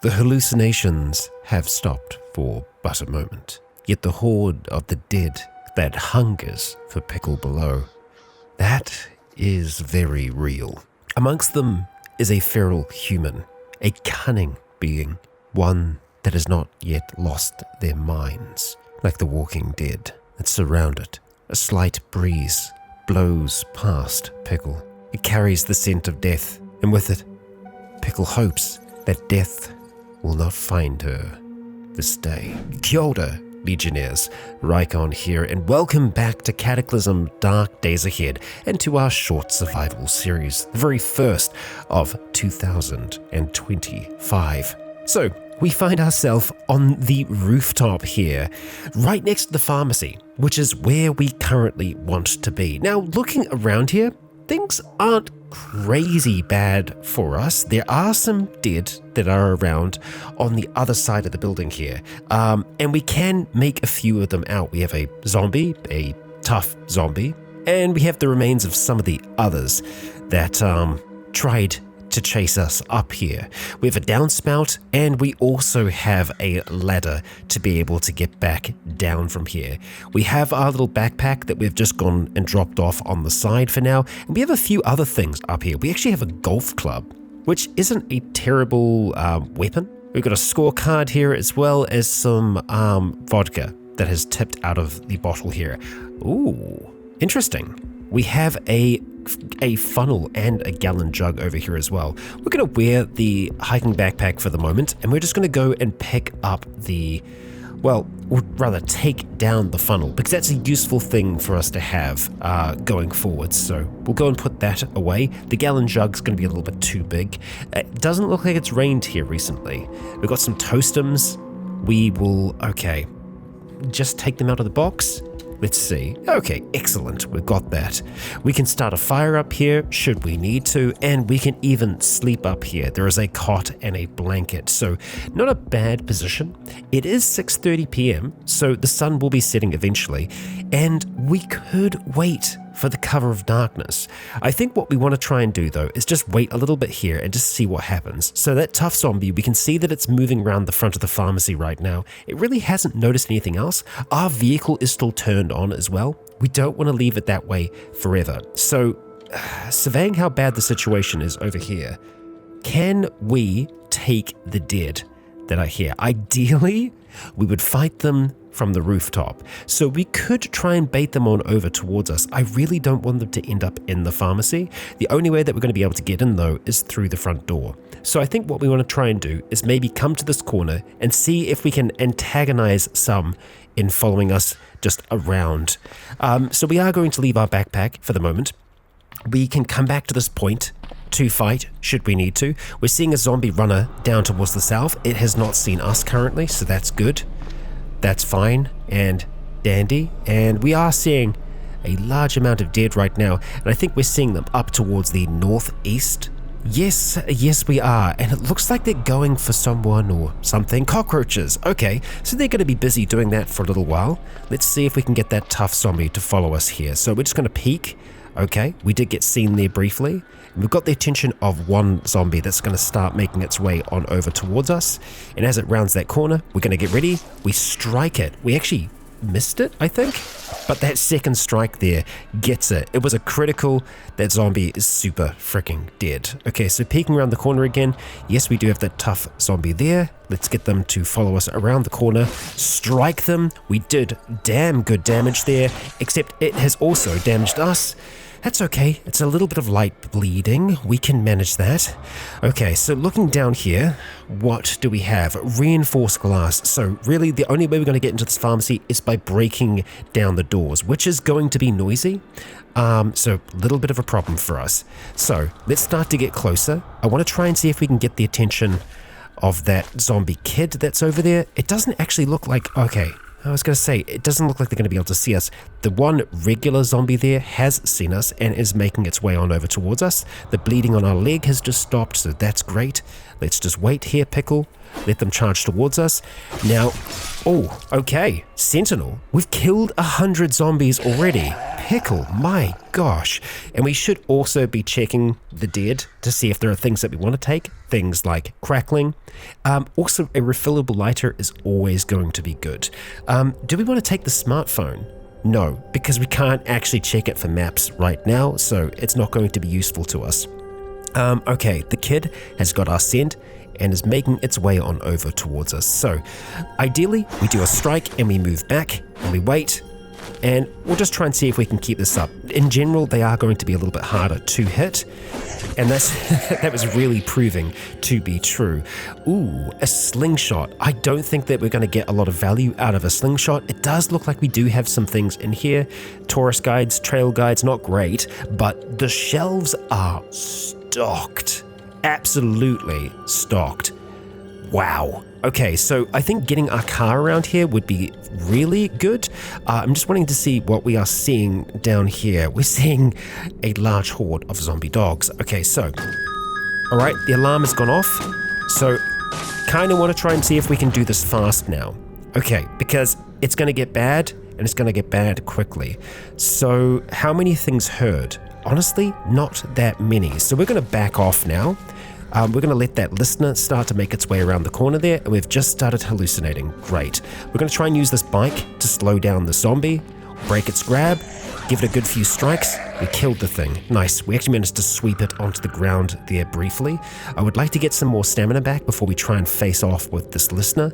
The hallucinations have stopped for but a moment, yet the horde of the dead that hungers for Pickle below, that is very real. Amongst them is a feral human, a cunning being, one that has not yet lost their minds, like the walking dead that surround it. A slight breeze blows past Pickle. It carries the scent of death, and with it, Pickle hopes that death will not find her this day. Kia ora, Legionnaires, Raikon here, and welcome back to Cataclysm Dark Days Ahead and to our short survival series, the very first of 2025. So, we find ourselves on the rooftop here, right next to the pharmacy, which is where we currently want to be. Now, looking around here, things aren't crazy bad for us. There are some dead that are around on the other side of the building here, and we can make a few of them out. We have a zombie, a tough zombie, and we have the remains of some of the others that tried to chase us up here. We have a downspout, and we also have a ladder to be able to get back down from here. We have our little backpack that we've just gone and dropped off on the side for now, and we have a few other things up here. We actually have a golf club, which isn't a terrible weapon. We've got a scorecard here as well as some vodka that has tipped out of the bottle here. Ooh, interesting. We have a funnel and a gallon jug over here as well. We're going to wear the hiking backpack for the moment, and we're just going to go and pick up the, well, or rather take down the funnel, because that's a useful thing for us to have going forward. So we'll go and put that away. The gallon jug's going to be a little bit too big. It doesn't look like it's rained here recently. We've got some toastums. We will, okay, just take them out of the box. Let's see. Okay, excellent. We've got that. We can start a fire up here should we need to, and we can even sleep up here. There is a cot and a blanket, so not a bad position. It is 6:30 p.m., so the sun will be setting eventually, and we could wait for the cover of darkness. I think what we want to try and do though is just wait a little bit here and just see what happens. So that tough zombie, we can see that it's moving around the front of the pharmacy right now. It really hasn't noticed anything else. Our vehicle is still turned on as well. We don't want to leave it that way forever. So surveying how bad the situation is over here, can we take the dead that are here? Ideally, we would fight them from the rooftop. So we could try and bait them on over towards us. I really don't want them to end up in the pharmacy. The only way that we're going to be able to get in though is through the front door. So I think what we want to try and do is maybe come to this corner and see if we can antagonize some in following us just around. So we are going to leave our backpack for the moment. We can come back to this point to fight should we need to. We're seeing a zombie runner down towards the south. It has not seen us currently, so that's good. That's fine and dandy, and we are seeing a large amount of dead right now, and I think we're seeing them up towards the northeast. Yes, we are, and it looks like they're going for someone or something. Cockroaches, okay, so they're going to be busy doing that for a little while. Let's see if we can get that tough zombie to follow us here. So we're just going to peek. Okay, we did get seen there briefly. We've got the attention of one zombie that's going to start making its way on over towards us. And as it rounds that corner, we're going to get ready. We strike it. We actually missed it, I think. But that second strike there gets it. It was a critical. That zombie is super freaking dead. Okay, so peeking around the corner again. Yes, we do have that tough zombie there. Let's get them to follow us around the corner. Strike them. We did damn good damage there, except it has also damaged us. That's okay, it's a little bit of light bleeding, we can manage that. Okay, so looking down here, what do we have? Reinforced glass. So really the only way we're going to get into this pharmacy is by breaking down the doors, which is going to be noisy. So a little bit of a problem for us. So let's start to get closer. I want to try and see if we can get the attention of that zombie kid that's over there. It doesn't actually look like, okay, I was going to say, it doesn't look like they're going to be able to see us. The one regular zombie there has seen us and is making its way on over towards us. The bleeding on our leg has just stopped, so that's great. Let's just wait here, Pickle. Let them charge towards us. Now, oh, okay, Sentinel. We've killed 100 zombies already. pickle, my gosh. And we should also be checking the dead to see if there are things that we want to take, things like crackling. Also, a refillable lighter is always going to be good. Do we want to take the smartphone? No, because we can't actually check it for maps right now, so it's not going to be useful to us. Okay, the kid has got our scent and is making its way on over towards us. So, ideally, we do a strike and we move back and we wait, and we'll just try and see if we can keep this up. In general, they are going to be a little bit harder to hit, and that was really proving to be true. Ooh, a slingshot. I don't think that we're going to get a lot of value out of a slingshot. It does look like we do have some things in here. Tourist guides, trail guides, not great, but the shelves are stocked. Absolutely stocked. Wow. Okay, so I think getting our car around here would be really good. I'm just wanting to see what we are seeing down here. We're seeing a large horde of zombie dogs. Okay, so, all right, the alarm has gone off. So, kind of want to try and see if we can do this fast now. Okay, because it's going to get bad, and it's going to get bad quickly. So, how many things heard? Honestly, not that many. So we're going to back off now. We're going to let that listener start to make its way around the corner there, and we've just started hallucinating. Great. We're going to try and use this bike to slow down the zombie, break its grab, give it a good few strikes. We killed the thing. Nice. We actually managed to sweep it onto the ground there briefly. I would like to get some more stamina back before we try and face off with this listener.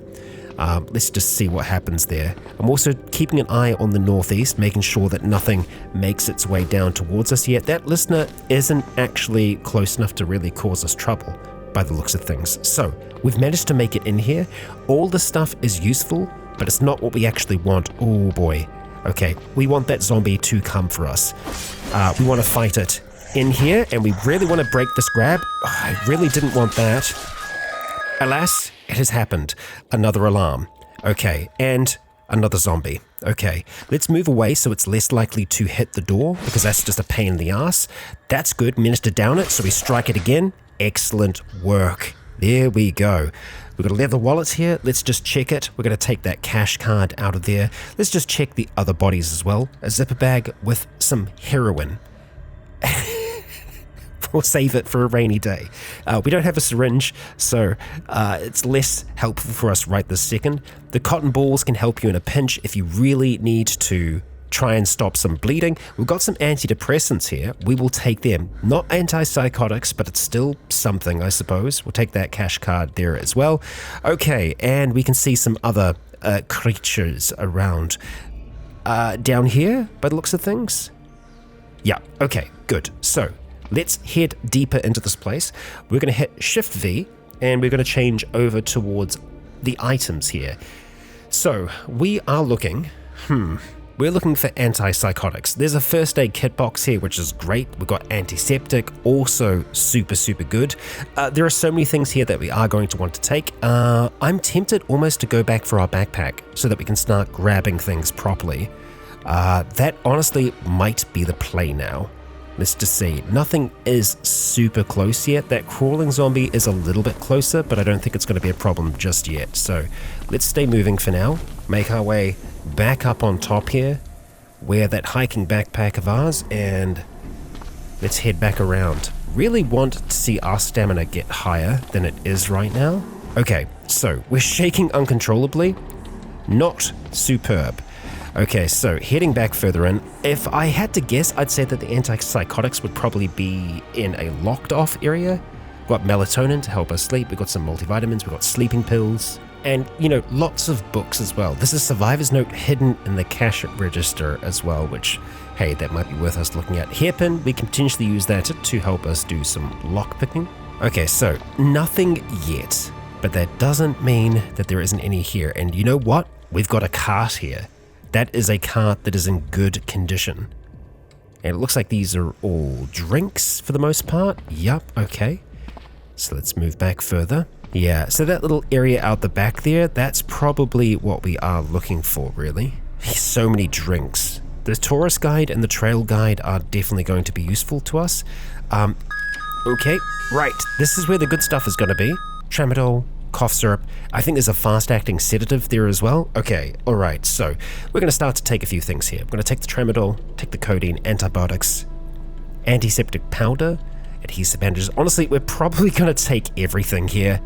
Let's just see what happens there. I'm also keeping an eye on the northeast, making sure that nothing makes its way down towards us yet. That listener isn't actually close enough to really cause us trouble by the looks of things. So we've managed to make it in here. All the stuff is useful, but it's not what we actually want. Oh boy. Okay, we want that zombie to come for us. We want to fight it in here, and we really want to break this grab. Oh, I really didn't want that. Alas, it has happened. Another alarm. Okay, and another zombie. Okay, let's move away so it's less likely to hit the door, because that's just a pain in the ass. That's good. Managed to down it, so we strike it again. Excellent work. There we go. We've got a leather wallet here. Let's just check it. We're going to take that cash card out of there. Let's just check the other bodies as well. A zipper bag with some heroin. We'll save it for a rainy day. We don't have a syringe, so it's less helpful for us right this second. The cotton balls can help you in a pinch if you really need to try and stop some bleeding. We've got some antidepressants here. We will take them. Not antipsychotics, but it's still something, I suppose. We'll take that cash card there as well. Okay, and we can see some other creatures around down here by the looks of things. Yeah, okay, good. So, let's head deeper into this place. We're going to hit Shift V, and we're going to change over towards the items here. So, we are looking, we're looking for antipsychotics. There's a first aid kit box here, which is great. We've got antiseptic, also super, super good. There are so many things here that we are going to want to take. I'm tempted almost to go back for our backpack so that we can start grabbing things properly. That honestly might be the play now. Let's just see. Nothing is super close yet. That crawling zombie is a little bit closer, but I don't think it's going to be a problem just yet. So let's stay moving for now. Make our way back up on top here, wear that hiking backpack of ours, and let's head back around. Really want to see our stamina get higher than it is right now. Okay, so we're shaking uncontrollably. Not superb. Okay, so heading back further in, if I had to guess, I'd say that the antipsychotics would probably be in a locked off area. We've got melatonin to help us sleep, we've got some multivitamins, we've got sleeping pills, and, you know, lots of books as well. There's a survivor's note hidden in the cash register as well, which, hey, that might be worth us looking at. Hairpin, we can potentially use that to help us do some lockpicking. Okay, so nothing yet, but that doesn't mean that there isn't any here. And you know what? We've got a cart here. That is a cart that is in good condition. And it looks like these are all drinks for the most part. Yup, okay. So let's move back further. Yeah, so that little area out the back there, that's probably what we are looking for, really. So many drinks. The tourist guide and the trail guide are definitely going to be useful to us. Okay, right. This is where the good stuff is going to be. Tramadol, cough syrup. I think there's a fast-acting sedative there as well. Okay, all right, so we're going to start to take a few things here. We're going to take the tramadol, take the codeine, antibiotics, antiseptic powder, adhesive bandages. Honestly, we're probably going to take everything here.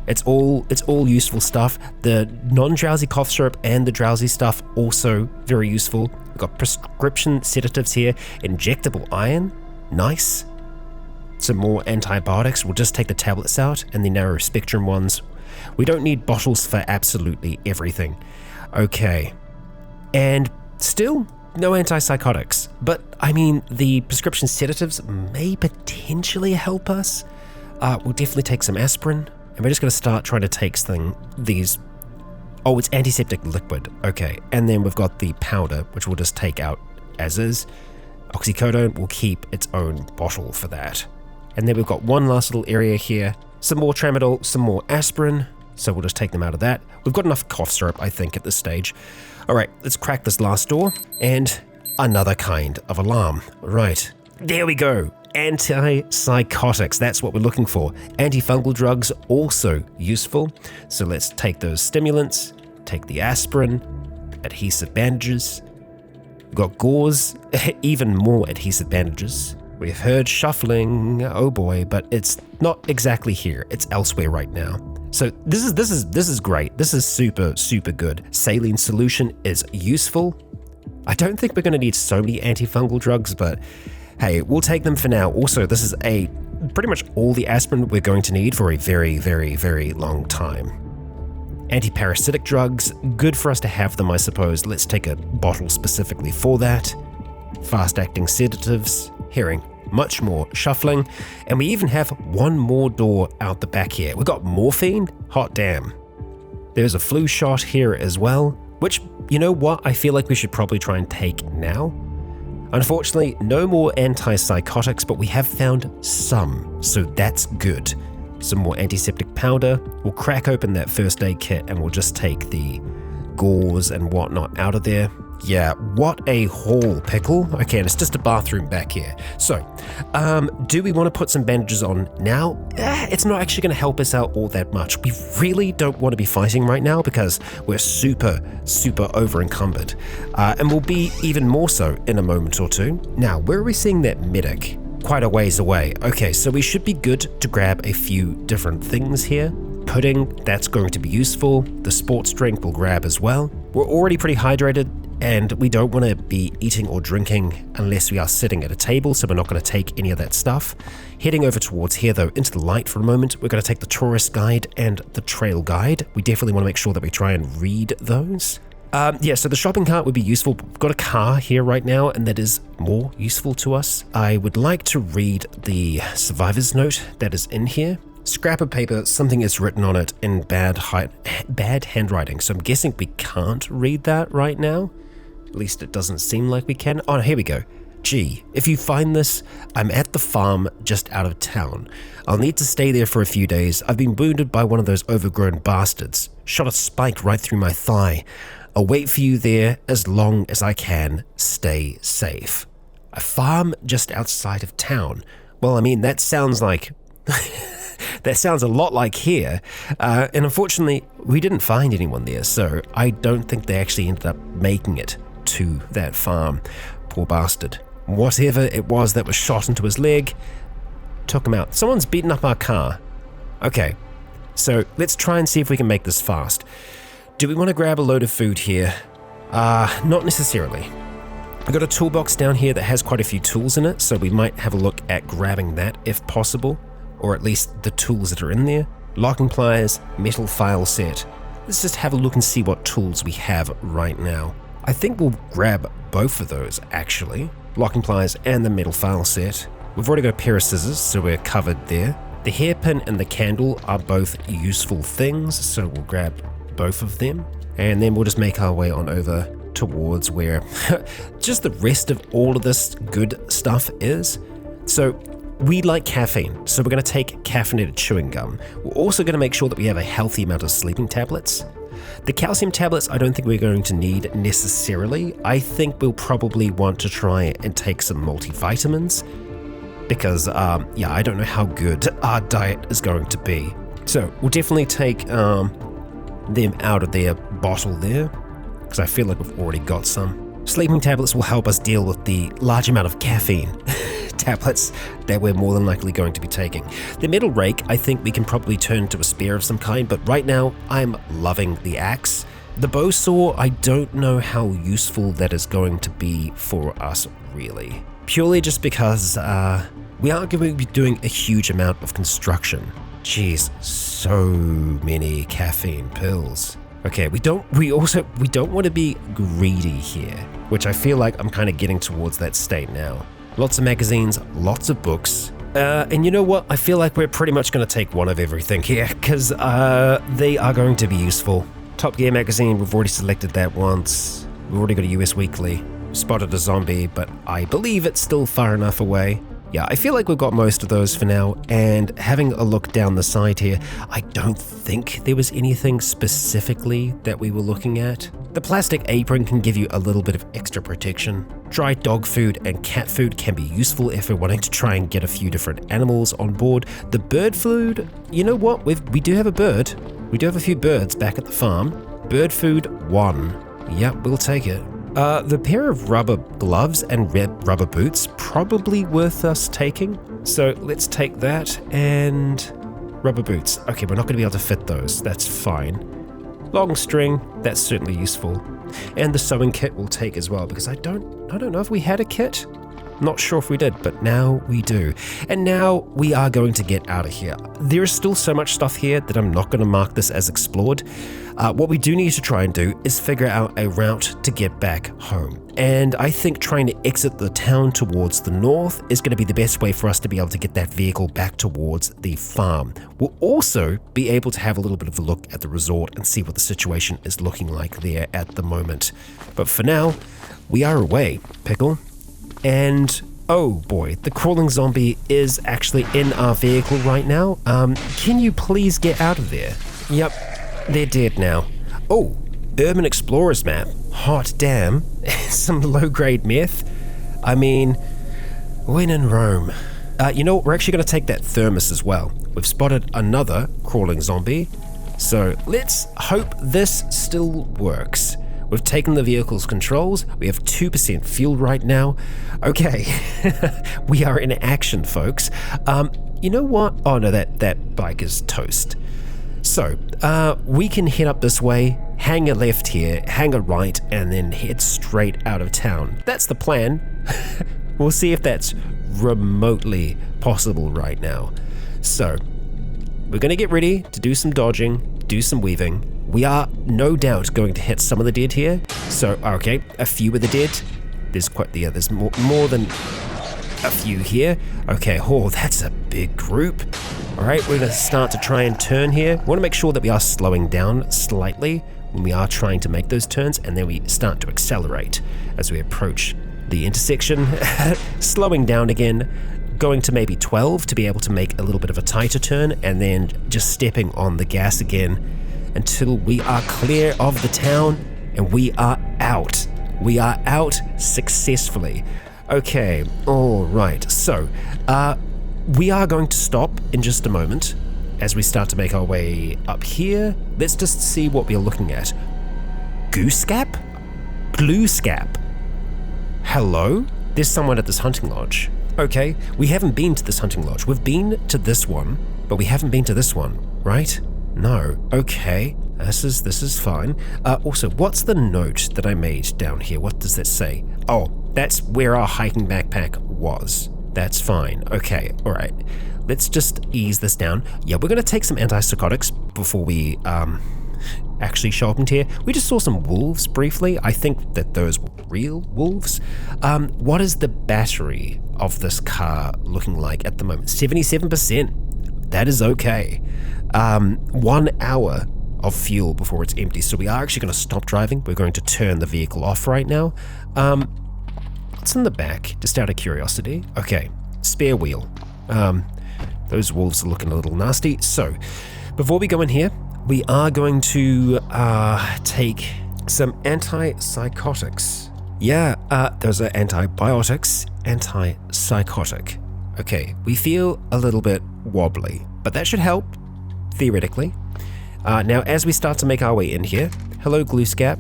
It's all useful stuff. The non-drowsy cough syrup and the drowsy stuff also very useful. We've got prescription sedatives here, injectable iron, nice. Some more antibiotics. We'll just take the tablets out and the narrow spectrum ones. We don't need bottles for absolutely everything. Okay, and still no antipsychotics, but I mean the prescription sedatives may potentially help us. We'll definitely take some aspirin. And we're just going to start trying to take these. Oh, it's antiseptic liquid. Okay. And then we've got the powder, which we'll just take out as is. Oxycodone will keep its own bottle for that. And then we've got one last little area here. Some more tramadol, some more aspirin. So we'll just take them out of that. We've got enough cough syrup, I think, at this stage. All right, let's crack this last door. And another kind of alarm. Right. There we go. Antipsychotics, that's what we're looking for. Antifungal drugs, also useful. So let's take those stimulants, take the aspirin, adhesive bandages. We've got gauze, even more adhesive bandages. We've heard shuffling, oh boy, but it's not exactly here. It's elsewhere right now. So this is great. This is super, super good. Saline solution is useful. I don't think we're going to need so many antifungal drugs, but hey, we'll take them for now. Also, this is pretty much all the aspirin we're going to need for a very, very, very long time. Antiparasitic drugs, good for us to have them, I suppose. Let's take a bottle specifically for that. Fast-acting sedatives, hearing much more shuffling, and we even have one more door out the back here. We've got morphine, hot damn. There's a flu shot here as well, which, you know what, I feel like we should probably try and take now. Unfortunately, no more antipsychotics, but we have found some, so that's good. Some more antiseptic powder. We'll crack open that first aid kit and we'll just take the gauze and whatnot out of there. Yeah, what a haul, Pickle. Okay, and it's just a bathroom back here. So, do we want to put some bandages on now? It's not actually going to help us out all that much. We really don't want to be fighting right now because we're super, super over encumbered. And we'll be even more so in a moment or two. Now, where are we seeing that medic? Quite a ways away. Okay, so we should be good to grab a few different things here. Pudding, that's going to be useful. The sports drink we'll grab as well. We're already pretty hydrated, and we don't want to be eating or drinking unless we are sitting at a table, so we're not going to take any of that stuff. Heading over towards here though, into the light for a moment, we're going to take the tourist guide and the trail guide. We definitely want to make sure that we try and read those. Yeah, so the shopping cart would be useful. We've got a car here right now, and that is more useful to us. I would like to read the survivor's note that is in here. Scrap of paper, something is written on it in bad handwriting, so I'm guessing we can't read that right now. At least it doesn't seem like we can. Oh, here we go. Gee, if you find this, I'm at the farm just out of town. I'll need to stay there for a few days. I've been wounded by one of those overgrown bastards. Shot a spike right through my thigh. I'll wait for you there as long as I can. Stay safe. A farm just outside of town. Well, I mean, that sounds like... that sounds a lot like here. And unfortunately, we didn't find anyone there, so I don't think they actually ended up making it to that farm. Poor bastard. Whatever it was that was shot into his leg, took him out. Someone's beaten up our car. Okay, so let's try and see if we can make this fast. Do we want to grab a load of food here? Not necessarily. I've got a toolbox down here that has quite a few tools in it, so we might have a look at grabbing that if possible, or at least the tools that are in there. Locking pliers, metal file set. Let's just have a look and see what tools we have right now. I think we'll grab both of those, actually. Locking pliers and the metal file set. We've already got a pair of scissors, so we're covered there. The hairpin and the candle are both useful things, so we'll grab both of them. And then we'll just make our way on over towards where just the rest of all of this good stuff is. So we like caffeine, so we're going to take caffeinated chewing gum. We're also going to make sure that we have a healthy amount of sleeping tablets. The calcium tablets I don't think we're going to need necessarily. I think we'll probably want to try and take some multivitamins because, yeah, I don't know how good our diet is going to be. So we'll definitely take them out of their bottle there, because I feel like we've already got some. Sleeping tablets will help us deal with the large amount of caffeine tablets that we're more than likely going to be taking. The metal rake, I think we can probably turn to a spear of some kind, but right now I'm loving the axe. The bow saw, I don't know how useful that is going to be for us really. Purely just because we aren't going to be doing a huge amount of construction. Jeez, so many caffeine pills. Okay, we don't want to be greedy here, which I feel like I'm kind of getting towards that state now. Lots of magazines, lots of books. And you know what? I feel like we're pretty much going to take one of everything here, because they are going to be useful. Top Gear magazine, we've already selected that once. We've already got a US Weekly. Spotted a zombie, but I believe it's still far enough away. Yeah, I feel like we've got most of those for now, and having a look down the side here, I don't think there was anything specifically that we were looking at. The plastic apron can give you a little bit of extra protection. Dry dog food and cat food can be useful if we're wanting to try and get a few different animals on board. The bird food, you know what, we do have a bird. We do have a few birds back at the farm. Bird food 1. Yep, we'll take it. The pair of rubber gloves and red rubber boots, probably worth us taking. So let's take that, and rubber boots. Okay, we're not going to be able to fit those. That's fine. Long string, that's certainly useful. And the sewing kit we'll take as well, because I don't know if we had a kit. Not sure if we did, but now we do. And now we are going to get out of here. There is still so much stuff here that I'm not going to mark this as explored. What we do need to try and do is figure out a route to get back home. And I think trying to exit the town towards the north is going to be the best way for us to be able to get that vehicle back towards the farm. We'll also be able to have a little bit of a look at the resort and see what the situation is looking like there at the moment. But for now, we are away, Pickle. And oh boy, the crawling zombie is actually in our vehicle right now. Can you please get out of there? Yep, they're dead now. Oh, Urban Explorer's map. Hot damn. Some low-grade meth. I mean, when in Rome. You know what, we're actually going to take that thermos as well. We've spotted another crawling zombie. So let's hope this still works. We've taken the vehicle's controls. We have 2% fuel right now. Okay, we are in action, folks. You know what? Oh no, that bike is toast. So, we can head up this way, hang a left here, hang a right, and then head straight out of town. That's the plan. We'll see if that's remotely possible right now. So, we're gonna get ready to do some dodging, do some weaving. We are no doubt going to hit some of the dead here. So, okay, a few of the dead. There's more than a few here. Okay, oh, that's a big group. All right, we're gonna start to try and turn here. We wanna make sure that we are slowing down slightly when we are trying to make those turns, and then we start to accelerate as we approach the intersection. Slowing down again, going to maybe 12 to be able to make a little bit of a tighter turn, and then just stepping on the gas again until we are clear of the town and we are out. We are out successfully. Okay, all right. So, we are going to stop in just a moment as we start to make our way up here. Let's just see what we're looking at. Scap? Glue Scap. Hello? There's someone at this hunting lodge. Okay, we haven't been to this hunting lodge. We've been to this one, but we haven't been to this one, right? No. Okay, this is fine. Also, what's the note that I made down here? What does that say? Oh, that's where our hiking backpack was. That's fine. Okay, all right. Let's just ease this down. Yeah, we're going to take some antipsychotics before we actually show up into here. We just saw some wolves briefly. I think that those were real wolves. What is the battery of this car looking like at the moment? 77%. That is okay. 1 hour of fuel before it's empty. So we are actually going to stop driving. We're going to turn the vehicle off right now. What's in the back? Just out of curiosity. Okay, spare wheel. Those wolves are looking a little nasty. So before we go in here, we are going to take some antipsychotics. Yeah, those are antibiotics, antipsychotic. Okay, we feel a little bit wobbly, but that should help. theoretically. Now, as we start to make our way in here, hello, Glue Scap.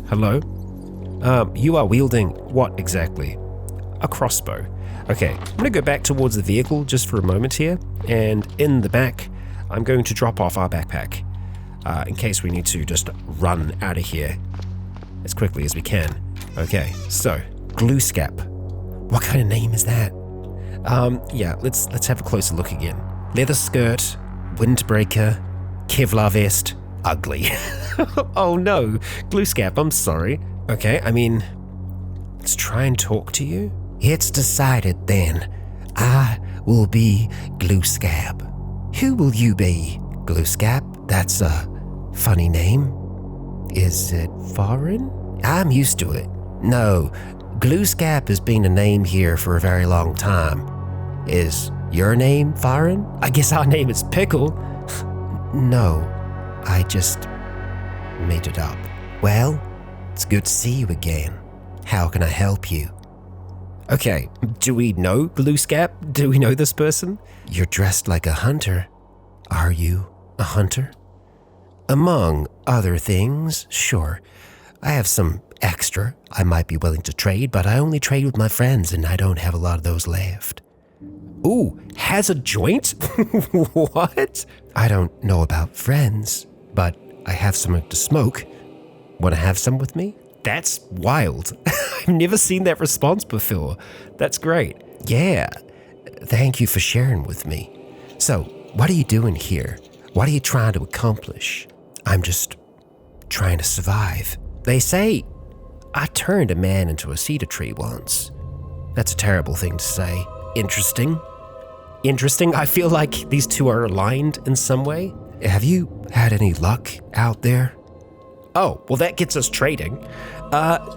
Hello. You are wielding what exactly? A crossbow. Okay, I'm going to go back towards the vehicle just for a moment here, and in the back, I'm going to drop off our backpack in case we need to just run out of here as quickly as we can. Okay, so, Glue Scap. What kind of name is that? Yeah, let's have a closer look again. Leather skirt, windbreaker, Kevlar vest, ugly. Oh no, Glue Scap, I'm sorry. Okay, I mean, let's try and talk to you. It's decided then. I will be Glue Scap. Who will you be, Glue Scap? That's a funny name. Is it foreign? I'm used to it. No, Glue Scap has been a name here for a very long time. Is your name foreign? I guess our name is Pickle. No, I just made it up. Well, it's good to see you again. How can I help you? Okay, do we know Glue Scap? Do we know this person? You're dressed like a hunter. Are you a hunter? Among other things, sure. I have some extra I might be willing to trade, but I only trade with my friends and I don't have a lot of those left. Ooh, has a joint? What? I don't know about friends, but I have something to smoke. Want to have some with me? That's wild. I've never seen that response before. That's great. Yeah, thank you for sharing with me. So, what are you doing here? What are you trying to accomplish? I'm just trying to survive. They say I turned a man into a cedar tree once. That's a terrible thing to say. Interesting. Interesting. I feel like these two are aligned in some way. Have you had any luck out there? Oh, well that gets us trading.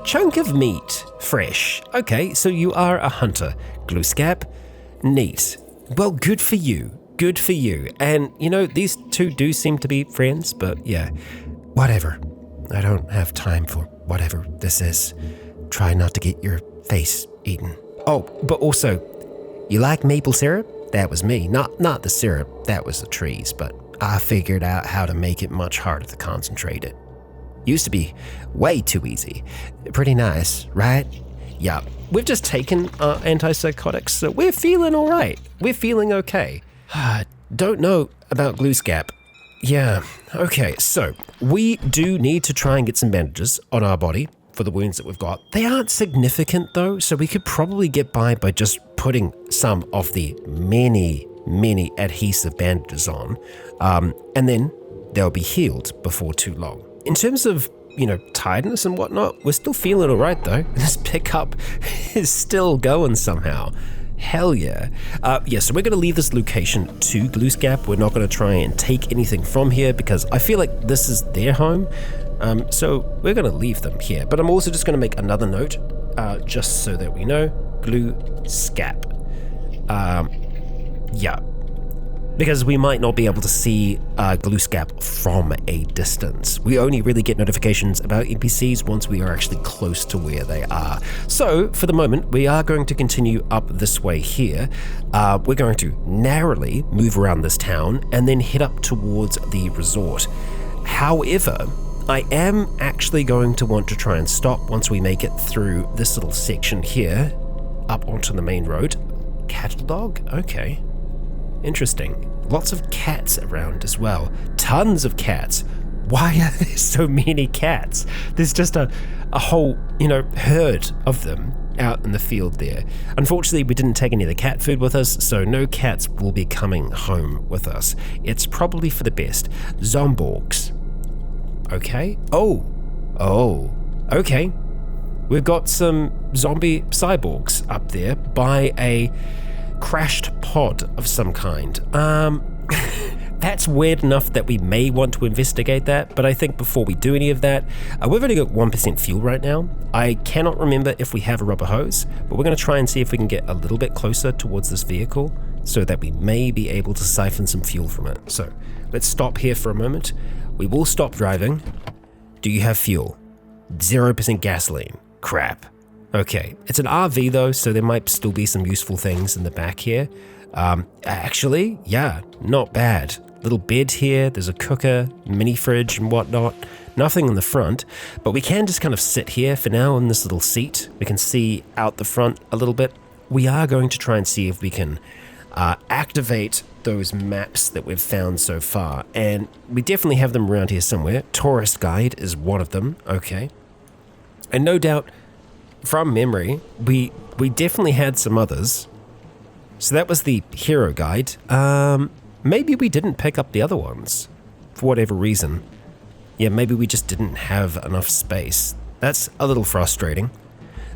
Chunk of meat. Fresh. Okay, so you are a hunter. Glue Scap. Neat. Well, good for you. Good for you. And, you know, these two do seem to be friends, but yeah. Whatever. I don't have time for whatever this is. Try not to get your face eaten. Oh, but also, you like maple syrup? That was me. Not the syrup. That was the trees, but I figured out how to make it much harder to concentrate it. Used to be way too easy. Pretty nice, right? Yeah, we've just taken antipsychotics, so we're feeling all right. We're feeling okay. Don't know about Glue Scap. Yeah, okay, so we do need to try and get some bandages on our body for the wounds that we've got. They aren't significant though, so we could probably get by just putting some of the many adhesive bandages on, and then they'll be healed before too long. In terms of, you know, tiredness and whatnot, we're still feeling all right though. This pickup is still going somehow. Hell yeah. Yeah, so we're going to leave this location to Glue Scap. We're not going to try and take anything from here because I feel like this is their home. So we're going to leave them here. But I'm also just going to make another note, just so that we know. Glue Scap. Yeah. Because we might not be able to see Glue Scap from a distance. We only really get notifications about NPCs once we are actually close to where they are. So, for the moment, we are going to continue up this way here. We're going to narrowly move around this town and then head up towards the resort. However, I am actually going to want to try and stop once we make it through this little section here, up onto the main road. Cattle dog? Okay. Interesting. Lots of cats around as well. Tons of cats. Why are there so many cats? There's just a whole, herd of them out in the field there. Unfortunately, we didn't take any of the cat food with us, so no cats will be coming home with us. It's probably for the best. Zomborgs. Okay. Oh. Okay. We've got some zombie cyborgs up there by a crashed pod of some kind. That's weird enough that we may want to investigate that, but I think before we do any of that, we've only got 1% fuel right now. I cannot remember if we have a rubber hose, but we're going to try and see if we can get a little bit closer towards this vehicle so that we may be able to siphon some fuel from it. So let's stop here for a moment. We will stop driving. Do you have fuel? 0% gasoline. Crap. Okay, it's an RV though, so there might still be some useful things in the back here. Actually, yeah, not bad. little bed here. There's a cooker, mini fridge and whatnot. Nothing in the front, but we can just kind of sit here for now in this little seat. We can see out the front a little bit. We are going to try and see if we can activate those maps that we've found so far, and we definitely have them around here somewhere. Tourist guide is one of them, okay. And no doubt, from memory, we definitely had some others. So that was the hero guide. Maybe we didn't pick up the other ones, for whatever reason. Yeah, maybe we just didn't have enough space. That's a little frustrating.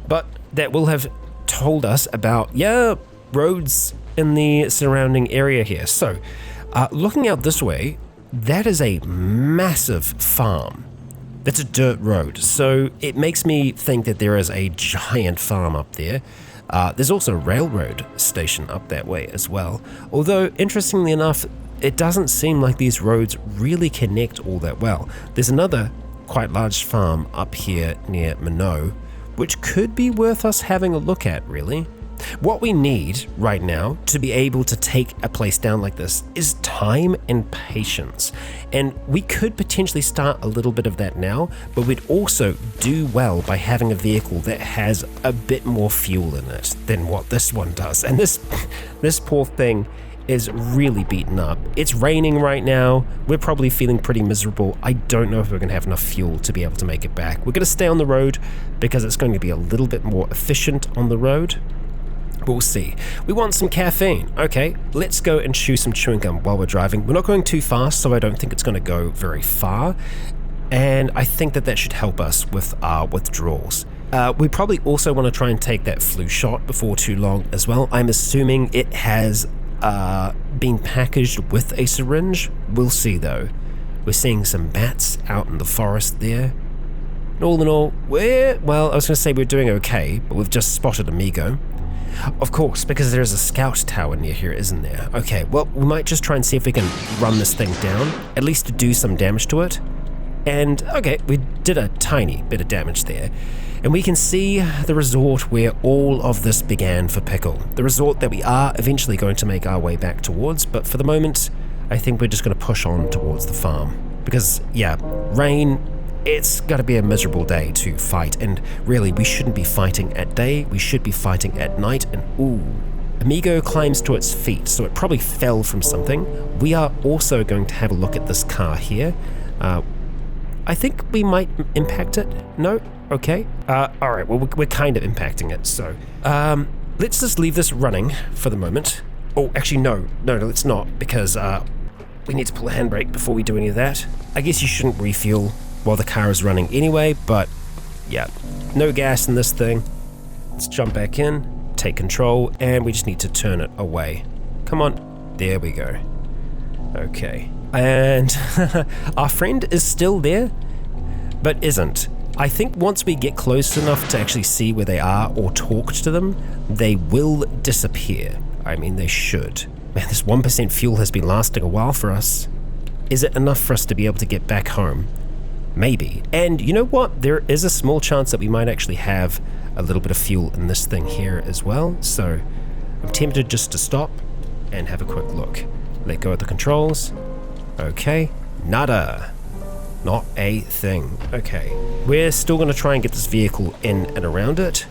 But that will have told us about, roads in the surrounding area here. So, looking out this way, that is a massive farm. That's a dirt road, so it makes me think that there is a giant farm up there. There's also a railroad station up that way as well. Although, interestingly enough, it doesn't seem like these roads really connect all that well. There's another quite large farm up here near Minot, which could be worth us having a look at, really. What we need right now to be able to take a place down like this is time and patience. And we could potentially start a little bit of that now, but we'd also do well by having a vehicle that has a bit more fuel in it than what this one does. And this poor thing is really beaten up. It's raining right now. We're probably feeling pretty miserable. I don't know if we're going to have enough fuel to be able to make it back. We're going to stay on the road because it's going to be a little bit more efficient on the road. We'll see. We want some caffeine. Okay, let's go and chew some chewing gum while we're driving. We're not going too fast, so I don't think it's going to go very far. And I think that should help us with our withdrawals. We probably also want to try and take that flu shot before too long as well. I'm assuming it has been packaged with a syringe. We'll see though. We're seeing some bats out in the forest there. And all in all, I was going to say we're doing okay, but we've just spotted a Migo. Of course, because there is a scout tower near here, isn't there? Okay, well, we might just try and see if we can run this thing down, at least to do some damage to it. And, okay, we did a tiny bit of damage there. And we can see the resort where all of this began for Pickle. The resort that we are eventually going to make our way back towards, but for the moment, I think we're just going to push on towards the farm. Because, rain, it's got to be a miserable day to fight, and really, we shouldn't be fighting at day, we should be fighting at night, and Amigo climbs to its feet, so it probably fell from something. We are also going to have a look at this car here. I think we might impact it. No? Okay. Alright, well, we're kind of impacting it, so let's just leave this running for the moment. Oh, actually, no, let's not, because we need to pull a handbrake before we do any of that. I guess you shouldn't refuel while the car is running anyway, but yeah, no gas in this thing. Let's jump back in, take control, and we just need to turn it away. Come on, there we go. Okay, and our friend is still there, but isn't. I think once we get close enough to actually see where they are or talk to them, they will disappear. I mean, they should. Man, this 1% fuel has been lasting a while for us. Is it enough for us to be able to get back home? Maybe. And you know what? There is a small chance that we might actually have a little bit of fuel in this thing here as well. So I'm tempted just to stop and have a quick look. Let go of the controls. Okay. Nada. Not a thing. Okay. We're still going to try and get this vehicle in and around it.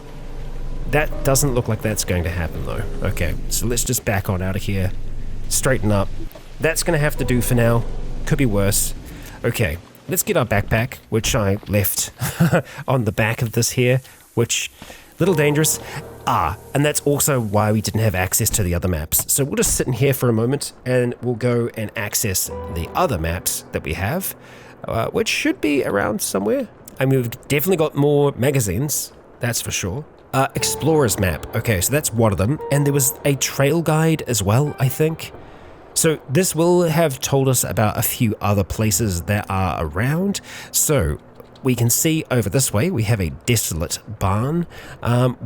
That doesn't look like that's going to happen though. Okay. So let's just back on out of here. Straighten up. That's going to have to do for now. Could be worse. Okay. Let's get our backpack, which I left on the back of this here, which, a little dangerous. And that's also why we didn't have access to the other maps. So we'll just sit in here for a moment, and we'll go and access the other maps that we have, which should be around somewhere. I mean, we've definitely got more magazines, that's for sure. Explorer's map. Okay, so that's one of them. And there was a trail guide as well, I think. So this will have told us about a few other places that are around. So we can see over this way, we have a desolate barn.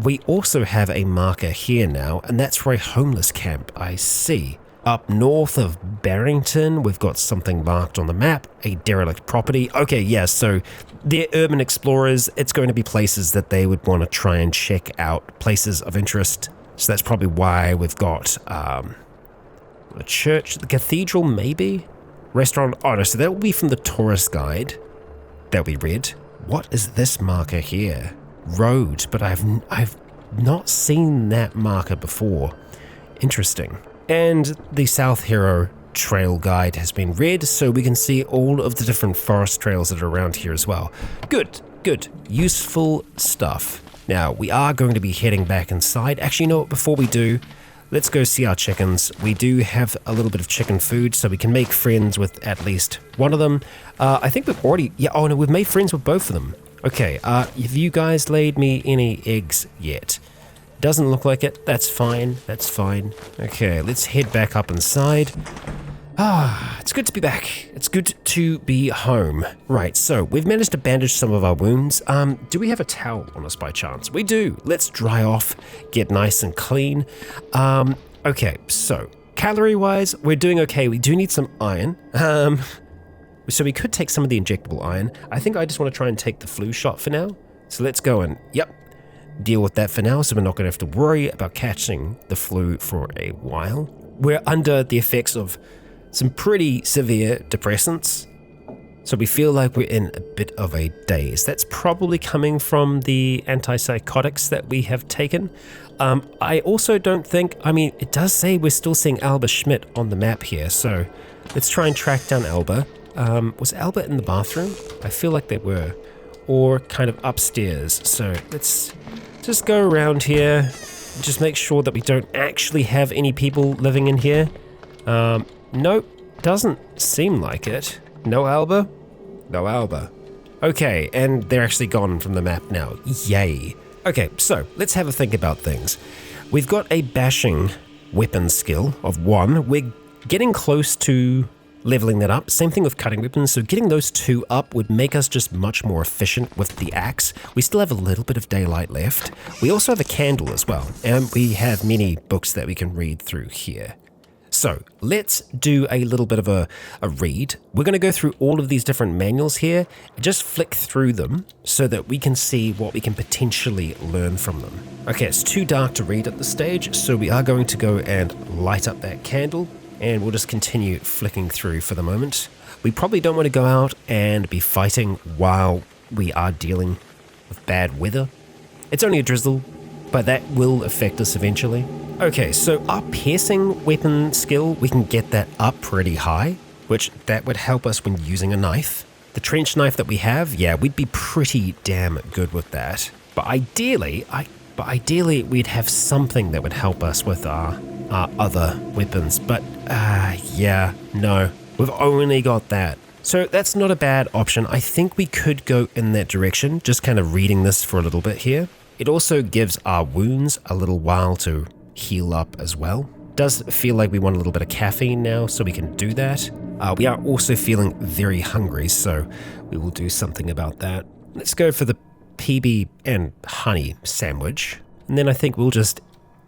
We also have a marker here now, and that's for a homeless camp, I see. Up north of Barrington, we've got something marked on the map, a derelict property. Okay, yeah, so they're urban explorers. It's going to be places that they would want to try and check out, places of interest. So that's probably why we've got a church, the cathedral maybe? Restaurant, oh no, so that will be from the tourist guide that we read. What is this marker here? Road, but I've not seen that marker before. Interesting. And the South Hero Trail Guide has been read, so we can see all of the different forest trails that are around here as well. Good, good, useful stuff. Now, we are going to be heading back inside. Actually, you know what, before we do, let's go see our chickens. We do have a little bit of chicken food, so we can make friends with at least one of them. I think we've already, yeah, oh no, we've made friends with both of them. Okay, have you guys laid me any eggs yet? Doesn't look like it. That's fine. That's fine. Okay, let's head back up inside. It's good to be back. It's good to be home. Right, so we've managed to bandage some of our wounds. Do we have a towel on us by chance? We do. Let's dry off, get nice and clean. Okay, so calorie-wise, we're doing okay. We do need some iron. So we could take some of the injectable iron. I think I just want to try and take the flu shot for now. So let's go and, yep, deal with that for now, so we're not going to have to worry about catching the flu for a while. We're under the effects of some pretty severe depressants, so we feel like we're in a bit of a daze. That's probably coming from the antipsychotics that we have taken. I also don't think, I mean, it does say we're still seeing Alba Schmidt on the map here, so let's try and track down Alba. Was Alba in the bathroom? I feel like they were, or kind of upstairs, so let's just go around here, just make sure that we don't actually have any people living in here. Nope, doesn't seem like it. No Alba? No Alba. Okay, and they're actually gone from the map now. Yay. Okay, so let's have a think about things. We've got a bashing weapon skill of 1. We're getting close to leveling that up. Same thing with cutting weapons, so getting those 2 up would make us just much more efficient with the axe. We still have a little bit of daylight left. We also have a candle as well, and we have many books that we can read through here. So let's do a little bit of a read. We're going to go through all of these different manuals here and just flick through them so that we can see what we can potentially learn from them. Okay, it's too dark to read at this stage, so we are going to go and light up that candle, and we'll just continue flicking through for the moment. We probably don't want to go out and be fighting while we are dealing with bad weather. It's only a drizzle, but that will affect us eventually. Okay, so our piercing weapon skill, we can get that up pretty high, which that would help us when using a knife. The trench knife that we have, yeah, we'd be pretty damn good with that. But ideally, we'd have something that would help us with our other weapons. But yeah, no, we've only got that. So that's not a bad option. I think we could go in that direction, just kind of reading this for a little bit here. It also gives our wounds a little while to heal up as well. Does feel like we want a little bit of caffeine now, so we can do that. We are also feeling very hungry, so we will do something about that. Let's go for the PB and honey sandwich, and then I think we'll just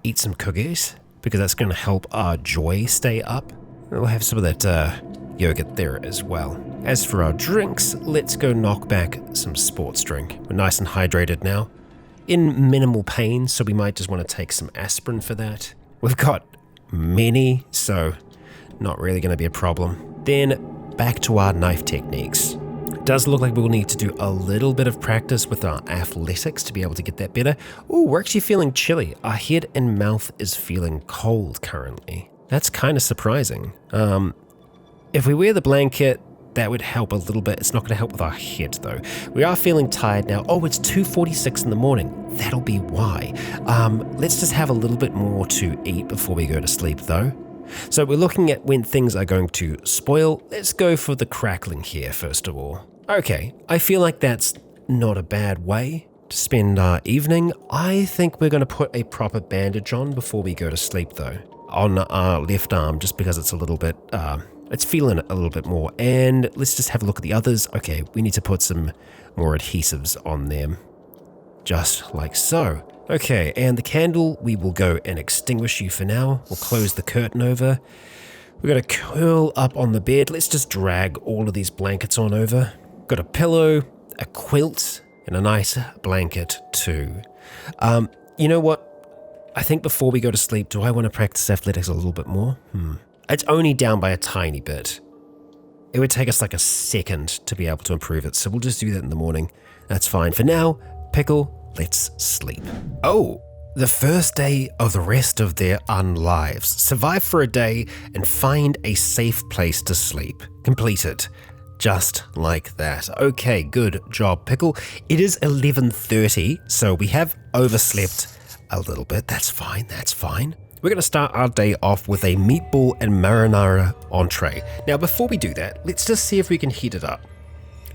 eat some cookies, because that's going to help our joy stay up. We'll have some of that yogurt there as well. As for our drinks, let's go knock back some sports drink. We're nice and hydrated now. In minimal pain, so we might just want to take some aspirin for that. We've got many, so not really going to be a problem. Then back to our knife techniques. It does look like we'll need to do a little bit of practice with our athletics to be able to get that better. Ooh, we're actually feeling chilly. Our head and mouth is feeling cold currently. That's kind of surprising. If we wear the blanket, that would help a little bit. It's not going to help with our head though. We are feeling tired now. Oh, it's 2:46 in the morning. That'll be why. Let's just have a little bit more to eat before we go to sleep though. So we're looking at when things are going to spoil. Let's go for the crackling here first of all. Okay, I feel like that's not a bad way to spend our evening. I think we're going to put a proper bandage on before we go to sleep though. On our left arm, just because it's a little bit, it's feeling it a little bit more. And let's just have a look at the others. Okay, we need to put some more adhesives on them. Just like so. Okay, and the candle, we will go and extinguish you for now. We'll close the curtain over. We're going to curl up on the bed. Let's just drag all of these blankets on over. Got a pillow, a quilt, and a nice blanket too. You know what? I think before we go to sleep, do I want to practice athletics a little bit more? It's only down by a tiny bit. it would take us like a second to be able to improve it, so we'll just do that in the morning. That's fine. For now, Pickle, let's sleep. Oh, the first day of the rest of their unlives. Survive for a day and find a safe place to sleep. Completed. Just like that. Okay, good job, Pickle. It is 11:30, so we have overslept a little bit. That's fine, that's fine. We're going to start our day off with a meatball and marinara entree. Now, before we do that, let's just see if we can heat it up.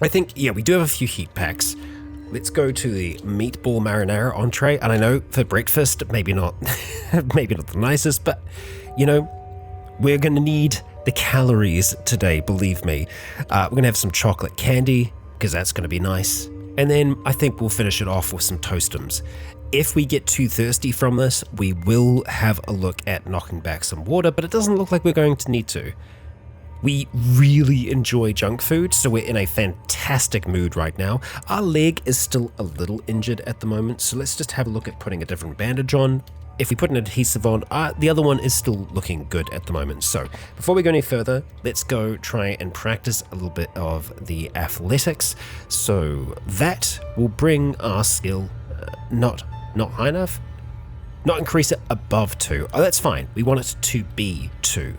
I think, yeah, we do have a few heat packs. Let's go to the meatball marinara entree. And I know for breakfast, maybe not, maybe not the nicest, but you know, we're going to need the calories today, believe me. We're going to have some chocolate candy because that's going to be nice. And then I think we'll finish it off with some Toastums. If we get too thirsty from this, we will have a look at knocking back some water, but it doesn't look like we're going to need to. We really enjoy junk food, so we're in a fantastic mood right now. Our leg is still a little injured at the moment, so let's just have a look at putting a different bandage on. If we put an adhesive on, the other one is still looking good at the moment. So before we go any further, let's go try and practice a little bit of the athletics. So that will bring our skill not high enough, not increase it above 2. Oh, that's fine. We want it to be 2.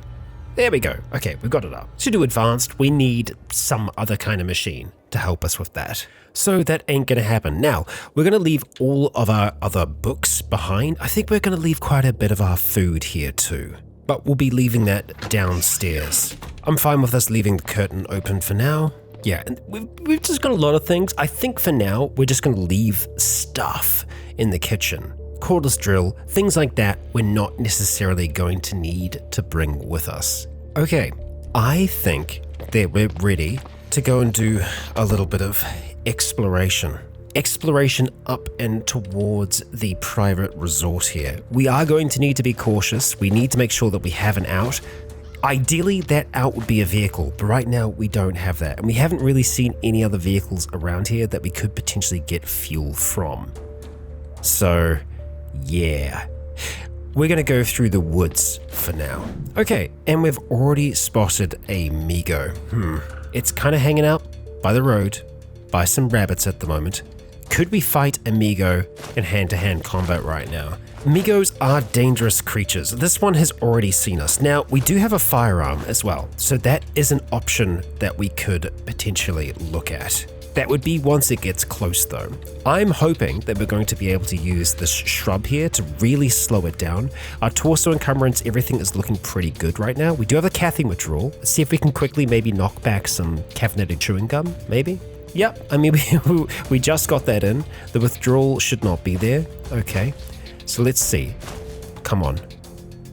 There we go. Okay, we've got it up. To do advanced, we need some other kind of machine to help us with that. So that ain't gonna happen. Now, we're gonna leave all of our other books behind. I think we're gonna leave quite a bit of our food here too, but we'll be leaving that downstairs. I'm fine with us leaving the curtain open for now. Yeah, and we've just got a lot of things. I think for now, we're just gonna leave stuff in the kitchen. Cordless drill, things like that we're not necessarily going to need to bring with us. Okay, I think that we're ready to go and do a little bit of exploration. Exploration up and towards the private resort here. We are going to need to be cautious. We need to make sure that we have an out. Ideally, that out would be a vehicle, but right now we don't have that. And we haven't really seen any other vehicles around here that we could potentially get fuel from. So, yeah, we're going to go through the woods for now. Okay, and we've already spotted a Migo. It's kind of hanging out by the road, by some rabbits at the moment. Could we fight a Migo in hand-to-hand combat right now? Migos are dangerous creatures. This one has already seen us. Now, we do have a firearm as well, so that is an option that we could potentially look at. That would be once it gets close though. I'm hoping that we're going to be able to use this shrub here to really slow it down. Our torso encumbrance, everything is looking pretty good right now. We do have a caffeine withdrawal. Let's see if we can quickly maybe knock back some caffeinated chewing gum, maybe? Yep, I mean, we just got that in. The withdrawal should not be there. Okay, so let's see. Come on.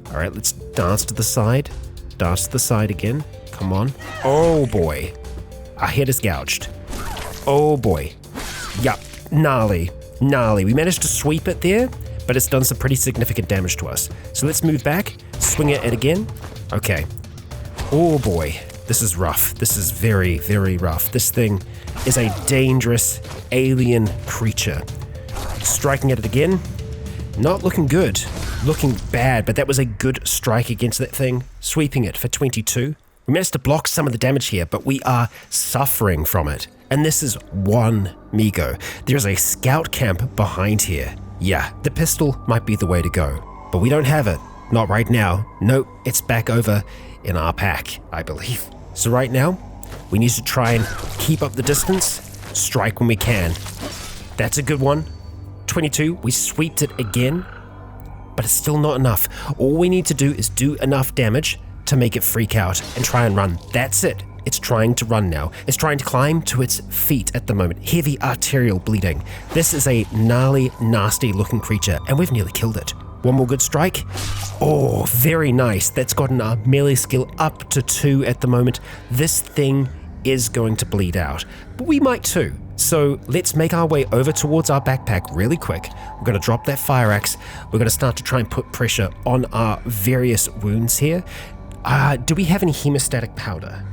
All right, let's dance to the side. Dance to the side again. Come on. Oh boy. Our head is gouged. Oh boy. Yup, gnarly. We managed to sweep it there, but it's done some pretty significant damage to us. So let's move back, swing at it again. Okay. Oh boy, this is rough. This is very, very rough. This thing is a dangerous alien creature. Striking at it again. Not looking good. Looking bad, but that was a good strike against that thing. Sweeping it for 22. We managed to block some of the damage here, but we are suffering from it. And this is one Migo. There's a scout camp behind here. Yeah, the pistol might be the way to go, but we don't have it. Not right now. Nope, it's back over in our pack, I believe. So right now, we need to try and keep up the distance, strike when we can. That's a good one. 22, we sweeped it again, but it's still not enough. All we need to do is do enough damage to make it freak out and try and run. That's it. It's trying to run now. It's trying to climb to its feet at the moment. Heavy arterial bleeding. This is a gnarly, nasty looking creature, and we've nearly killed it. One more good strike. Oh, very nice. That's gotten our melee skill up to 2 at the moment. This thing is going to bleed out, but we might too. So let's make our way over towards our backpack really quick. We're going to drop that fire axe. We're going to start to try and put pressure on our various wounds here. Do we have any hemostatic powder?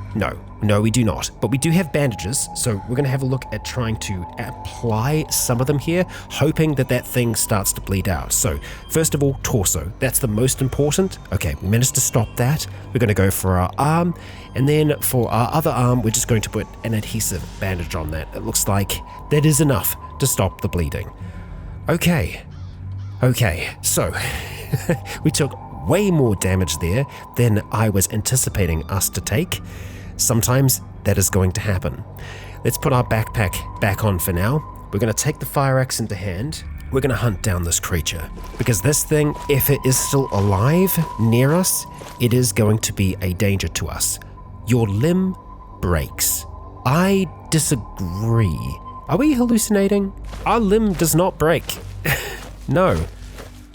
No, we do not. But we do have bandages, so we're going to have a look at trying to apply some of them here, hoping that that thing starts to bleed out. So, first of all, torso. That's the most important. Okay, we managed to stop that. We're going to go for our arm, and then for our other arm, we're just going to put an adhesive bandage on that. It looks like that is enough to stop the bleeding. Okay, so we took way more damage there than I was anticipating us to take. Sometimes that is going to happen. Let's put our backpack back on for now. We're going to take the fire axe into hand. We're going to hunt down this creature, because this thing, if it is still alive near us, it is going to be a danger to us. Your limb breaks. I disagree. Are we hallucinating? Our limb does not break. No.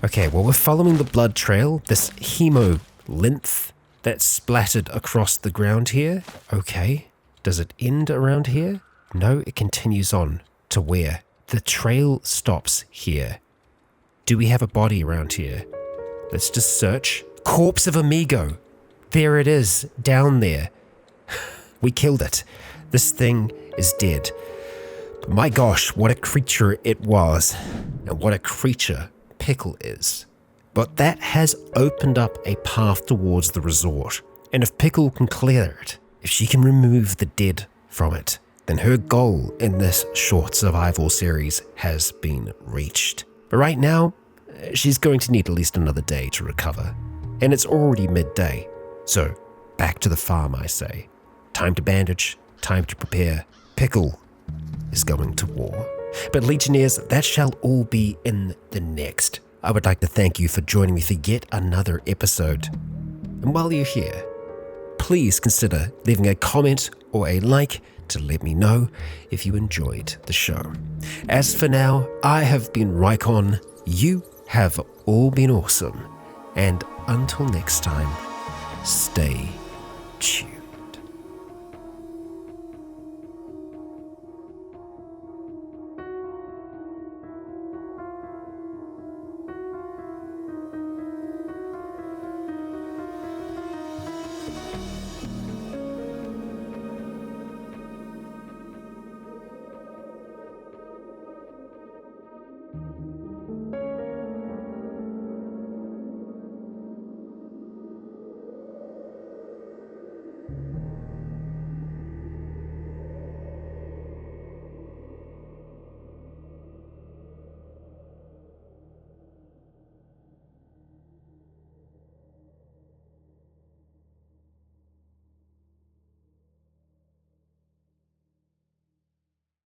Okay, well, we're following the blood trail, this hemo lymph that splattered across the ground here. Okay, does it end around here? No, it continues on to where? The trail stops here. Do we have a body around here? Let's just search. Corpse of Migo. There it is, down there. We killed it. This thing is dead. But my gosh, what a creature it was. And what a creature Pickle is. But that has opened up a path towards the resort. And if Pickle can clear it, if she can remove the dead from it, then her goal in this short survival series has been reached. But right now, she's going to need at least another day to recover. And it's already midday. So, back to the farm, I say. Time to bandage, time to prepare. Pickle is going to war. But Legionnaires, that shall all be in the next. I would like to thank you for joining me for yet another episode. And while you're here, please consider leaving a comment or a like to let me know if you enjoyed the show. As for now, I have been Rykon. You have all been awesome. And until next time, stay tuned.